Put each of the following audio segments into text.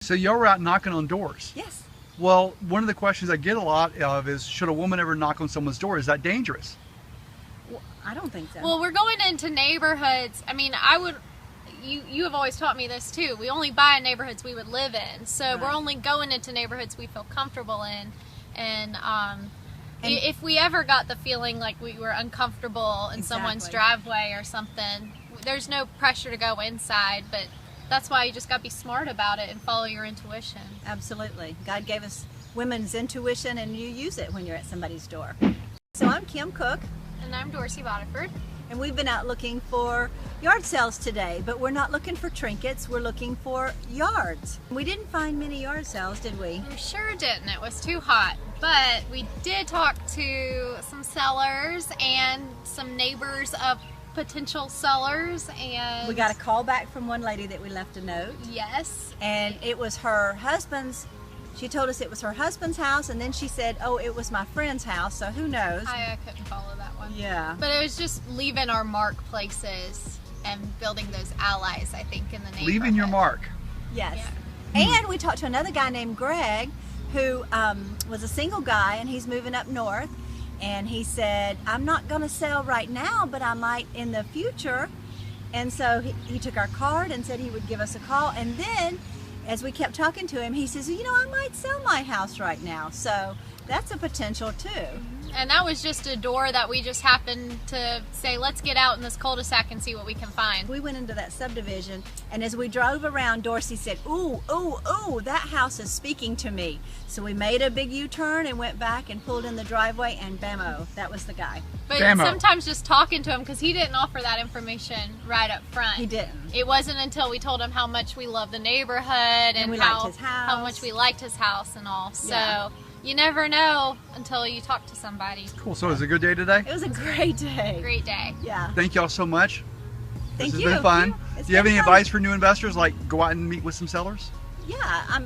So y'all were out knocking on doors. Yes. Well, one of the questions I get a lot of is, should a woman ever knock on someone's door? Is that dangerous? Well, I don't think so. Well, we're going into neighborhoods. I mean, you have always taught me this too. We only buy in neighborhoods we would live in. So Right. we're only going into neighborhoods we feel comfortable in. And if we ever got the feeling like we were uncomfortable in someone's driveway or something, there's no pressure to go inside, but that's why you just got to be smart about it and follow your intuition. Absolutely. God gave us women's intuition, and you use it when you're at somebody's door. So I'm Kim Cook, And I'm Dorsey Botiford. and we've been out looking for yard sales today, but we're not looking for trinkets, we're looking for yards. We didn't find many yard sales, did we? We sure didn't. It was too hot. But we did talk to some sellers and some neighbors of potential sellers, and We got a call back from one lady that we left a note, yes, and it was her husband's. She told us it was her husband's house, and then she said, oh, it was my friend's house, so who knows? I couldn't follow that one. Yeah. But it was just leaving our mark places and building those allies, I think, in the neighborhood. Leaving your mark. Yes. Yeah. And we talked to another guy named Greg, who was a single guy, and he's moving up north. And he said, I'm not going to sell right now, but I might in the future. And so he took our card and said he would give us a call. And then, as we kept talking to him, he says, you know, I might sell my house right now. So that's a potential too. And that was just a door that we just happened to say, let's get out in this cul-de-sac and see what we can find. We went into that subdivision, and as we drove around, Dorsey said, ooh, ooh, ooh, that house is speaking to me. So we made a big U-turn and went back and pulled in the driveway, and bammo, that was the guy. But Bammo. sometimes just talking to him, because he didn't offer that information right up front. He didn't. It wasn't until we told him how much we love the neighborhood and we how, liked his house. how much we liked his house and all. So Yeah. you never know until you talk to somebody. Cool. So it was a good day today? It was a great day. Great day. Yeah. Thank y'all so much. Thank This you. has been fun. It's Do you have been any fun. advice for new investors, like go out and meet with some sellers? Yeah,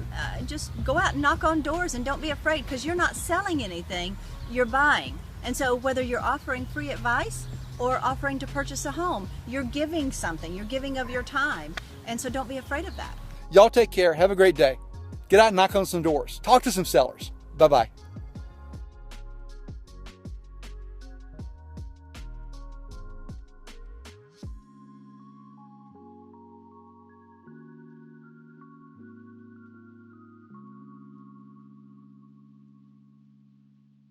just go out and knock on doors, and don't be afraid, because you're not selling anything, you're buying. And so whether you're offering free advice or offering to purchase a home, you're giving something, you're giving of your time. And so don't be afraid of that. Y'all take care. Have a great day. Get out and knock on some doors. Talk to some sellers. Bye-bye.